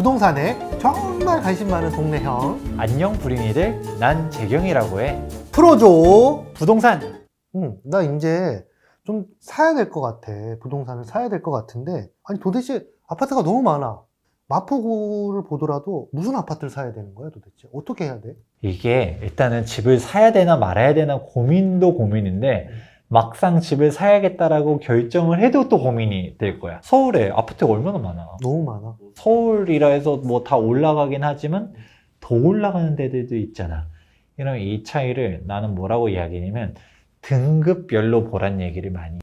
부동산에 정말 관심 많은 동네 형 안녕 불인이들, 난 재경이라고 해. 풀어줘. 부동산! 나 이제 좀 사야 될 것 같아. 부동산을 사야 될 것 같은데, 아니 도대체 아파트가 너무 많아. 마포구를 보더라도 무슨 아파트를 사야 되는 거야 도대체? 어떻게 해야 돼? 이게 일단은 집을 사야 되나 말아야 되나 고민도 고민인데 막상 집을 사야겠다라고 결정을 해도 또 고민이 될 거야. 서울에 아파트가 얼마나 많아. 너무 많아. 서울이라 해서 뭐 다 올라가긴 하지만 더 올라가는 데들도 있잖아. 이러면 이 차이를 나는 뭐라고 이야기냐면 등급별로 보란 얘기를 많이 해.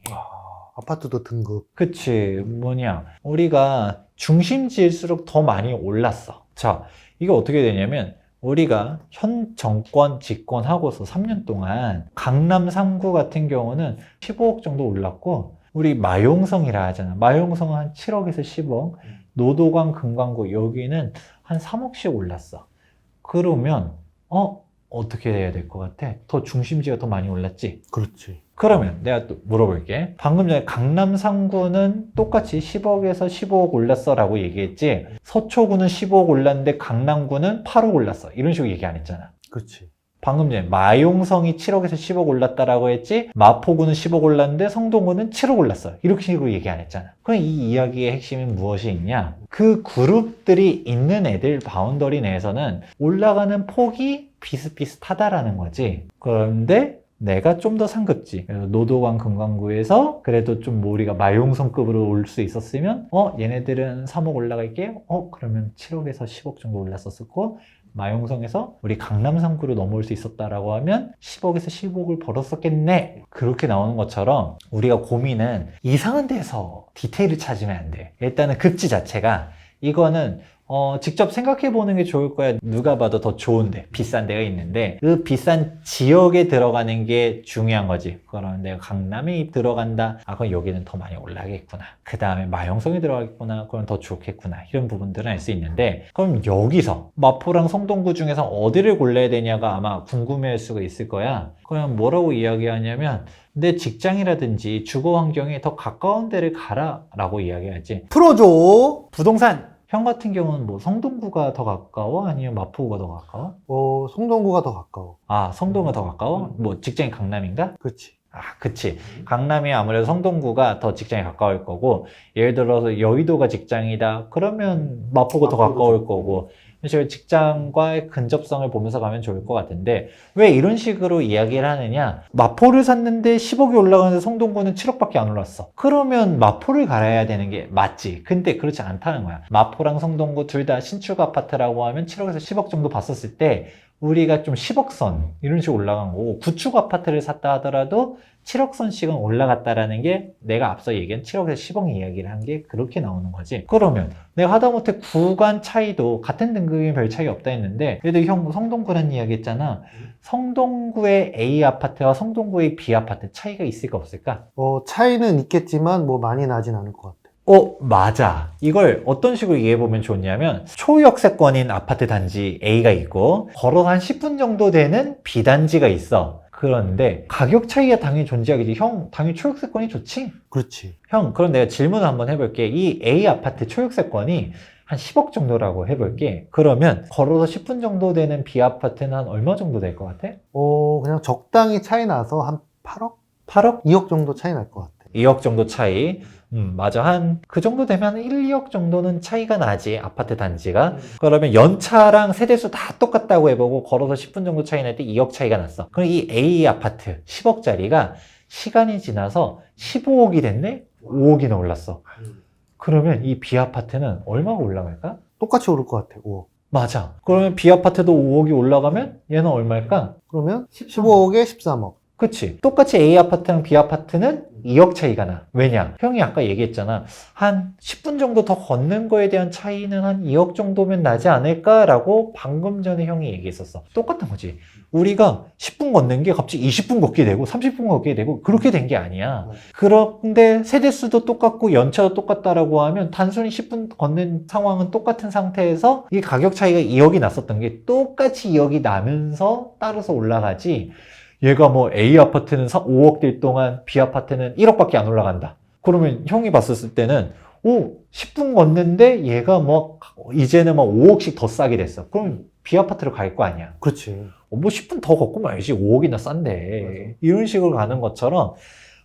아파트도 등급. 그치, 뭐냐. 우리가 중심지일수록 더 많이 올랐어. 자, 이게 어떻게 되냐면, 우리가 현 정권 집권하고서 3년 동안 강남 3구 같은 경우는 15억 정도 올랐고, 우리 마용성이라 하잖아. 마용성은 한 7억에서 10억, 노도관, 금강구 여기는 한 3억씩 올랐어. 그러면, 어떻게 해야 될 것 같아? 더 중심지가 더 많이 올랐지? 그렇지. 그러면 내가 또 물어볼게. 방금 전에 강남 3구는 똑같이 10억에서 15억 올랐어 라고 얘기했지, 서초구는 15억 올랐는데 강남구는 8억 올랐어 이런 식으로 얘기 안 했잖아. 그렇지. 방금 전에 마용성이 7억에서 10억 올랐다라고 했지, 마포구는 10억 올랐는데 성동구는 7억 올랐어 이렇게 식으로 얘기 안 했잖아. 그럼 이 이야기의 핵심이 무엇이 있냐, 그 그룹들이 있는 애들 바운더리 내에서는 올라가는 폭이 비슷비슷하다라는 거지. 그런데 내가 좀 더 상급지, 노도관 금강구에서 그래도 좀 우리가 마용성급으로 올 수 있었으면 얘네들은 3억 올라갈게, 그러면 7억에서 10억 정도 올랐었고, 마용성에서 우리 강남 3구로 넘어올 수 있었다라고 하면 10억에서 15억을 벌었었겠네, 그렇게 나오는 것처럼 우리가 고민은 이상한 데서 디테일을 찾으면 안 돼. 일단은 급지 자체가, 이거는 직접 생각해 보는 게 좋을 거야. 누가 봐도 더 좋은데, 비싼 데가 있는데 그 비싼 지역에 들어가는 게 중요한 거지. 그러면 내가 강남에 들어간다, 그럼 여기는 더 많이 올라가겠구나, 그 다음에 마용성에 들어가겠구나, 그럼 더 좋겠구나, 이런 부분들은 알 수 있는데, 그럼 여기서 마포랑 성동구 중에서 어디를 골라야 되냐가 아마 궁금해할 수가 있을 거야. 그럼 뭐라고 이야기하냐면, 내 직장이라든지 주거 환경에 더 가까운 데를 가라 라고 이야기하지. 풀어줘. 부동산! 형 같은 경우는 뭐 성동구가 더 가까워? 아니면 마포구가 더 가까워? 성동구가 더 가까워. 성동구가 더 가까워? 뭐 직장이 강남인가? 그렇지. 그치. 강남이 아무래도 성동구가 더 직장이 가까울 거고, 예를 들어서 여의도가 직장이다 그러면 마포가 더 가까울 거고, 그래서 직장과의 근접성을 보면서 가면 좋을 것 같은데, 왜 이런 식으로 이야기를 하느냐, 마포를 샀는데 10억이 올라가는데 성동구는 7억밖에 안 올랐어. 그러면 마포를 가야 되는 게 맞지. 근데 그렇지 않다는 거야. 마포랑 성동구 둘 다 신축 아파트라고 하면 7억에서 10억 정도 봤었을 때 우리가 좀 10억선 이런 식으로 올라간 거고, 구축 아파트를 샀다 하더라도 7억선씩은 올라갔다라는 게 내가 앞서 얘기한 7억에서 10억 이야기를 한 게 그렇게 나오는 거지. 그러면 내가 하다못해 구간 차이도 같은 등급이면 별 차이 없다 했는데, 그래도 형 성동구라는 이야기 했잖아. 성동구의 A 아파트와 성동구의 B 아파트 차이가 있을까 없을까? 차이는 있겠지만 뭐 많이 나진 않을 것 같아. 맞아. 이걸 어떤 식으로 이해해보면 좋냐면, 초역세권인 아파트 단지 A가 있고 걸어서 한 10분 정도 되는 B 단지가 있어. 그런데 가격 차이가 당연히 존재하겠지. 형, 당연히 초역세권이 좋지? 그렇지. 형, 그럼 내가 질문을 한번 해볼게. 이 A 아파트 초역세권이 한 10억 정도라고 해볼게. 그러면 걸어서 10분 정도 되는 B 아파트는 한 얼마 정도 될 것 같아? 그냥 적당히 차이 나서 한 8억? 8억? 2억 정도 차이 날 것 같아. 2억 정도 차이. 맞아. 한 그 정도 되면 1, 2억 정도는 차이가 나지, 아파트 단지가. 그러면 연차랑 세대수 다 똑같다고 해보고 걸어서 10분 정도 차이 날 때 2억 차이가 났어. 그럼 이 A 아파트 10억짜리가 시간이 지나서 15억이 됐네? 5억이나 올랐어. 그러면 이 B 아파트는 얼마가 올라갈까? 똑같이 오를 것 같아. 5억. 맞아. 그러면 B 아파트도 5억이 올라가면 얘는 얼마일까? 그러면 15억에 13억. 그치. 똑같이 A 아파트랑 B 아파트는 2억 차이가 나. 왜냐? 형이 아까 얘기했잖아. 한 10분 정도 더 걷는 거에 대한 차이는 한 2억 정도면 나지 않을까라고 방금 전에 형이 얘기했었어. 똑같은 거지. 우리가 10분 걷는 게 갑자기 20분 걷게 되고 30분 걷게 되고 그렇게 된 게 아니야. 그런데 세대수도 똑같고 연차도 똑같다라고 하면 단순히 10분 걷는 상황은 똑같은 상태에서 이 가격 차이가 2억이 났었던 게 똑같이 2억이 나면서 따라서 올라가지, 얘가 뭐 A 아파트는 5억 될 동안 B 아파트는 1억밖에 안 올라간다. 그러면 형이 봤을 때는 10분 걷는데 얘가 뭐 이제는 막 5억씩 더 싸게 됐어. 그럼 B아파트로 갈 거 아니야. 그렇지. 뭐 10분 더 걷고 말지 5억이나 싼데. 맞아. 이런 식으로 가는 것처럼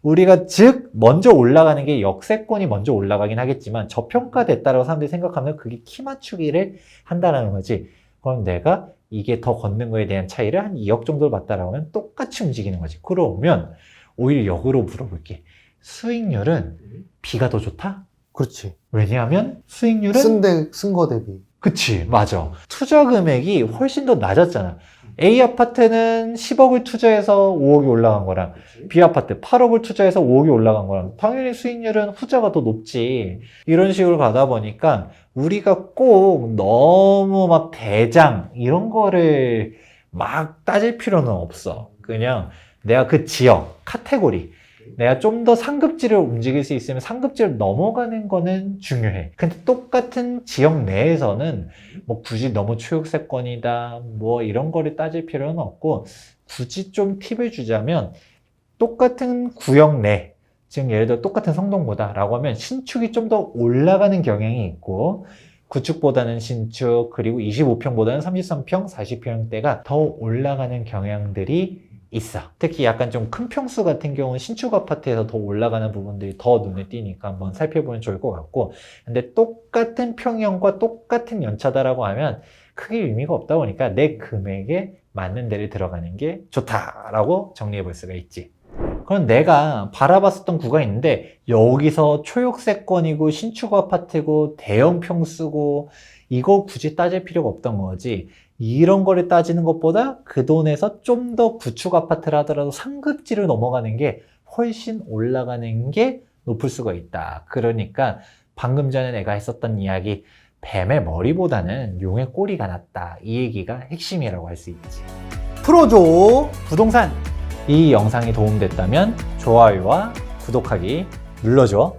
우리가 즉 먼저 올라가는 게 역세권이 먼저 올라가긴 하겠지만 저평가됐다라고 사람들이 생각하면 그게 키 맞추기를 한다라는 거지. 그럼 내가 이게 더 걷는 거에 대한 차이를 한 2억 정도를 봤다라고 하면 똑같이 움직이는 거지. 그러면 오히려 역으로 물어볼게. 수익률은 B가 더 좋다? 그렇지. 왜냐하면 수익률은 쓴 거 대비. 그치, 맞아. 투자 금액이 훨씬 더 낮았잖아. A 아파트는 10억을 투자해서 5억이 올라간 거랑 B 아파트 8억을 투자해서 5억이 올라간 거랑 당연히 수익률은 후자가 더 높지. 이런 식으로 가다 보니까 우리가 꼭 너무 막 대장 이런 거를 막 따질 필요는 없어. 그냥 내가 그 지역, 카테고리 내가 좀 더 상급지를 움직일 수 있으면 상급지를 넘어가는 거는 중요해. 근데 똑같은 지역 내에서는 뭐 굳이 너무 초역세권이다 뭐 이런 거를 따질 필요는 없고 굳이 좀 팁을 주자면 똑같은 구역 내 지금 예를 들어 똑같은 성동보다 라고 하면 신축이 좀 더 올라가는 경향이 있고 구축보다는 신축 그리고 25평보다는 33평, 40평대가 더 올라가는 경향들이 있어. 특히 약간 좀 큰 평수 같은 경우는 신축 아파트에서 더 올라가는 부분들이 더 눈에 띄니까 한번 살펴보면 좋을 것 같고 근데 똑같은 평형과 똑같은 연차다라고 하면 크게 의미가 없다 보니까 내 금액에 맞는 데를 들어가는 게 좋다라고 정리해 볼 수가 있지. 그럼 내가 바라봤었던 구가 있는데 여기서 초역세권이고 신축 아파트고 대형 평수고 이거 굳이 따질 필요가 없던 거지. 이런 거를 따지는 것보다 그 돈에서 좀 더 구축 아파트를 하더라도 상급지를 넘어가는 게 훨씬 올라가는 게 높을 수가 있다. 그러니까 방금 전에 내가 했었던 이야기 뱀의 머리보다는 용의 꼬리가 낫다. 이 얘기가 핵심이라고 할 수 있지. 풀어줘. 부동산! 이 영상이 도움됐다면 좋아요와 구독하기 눌러줘.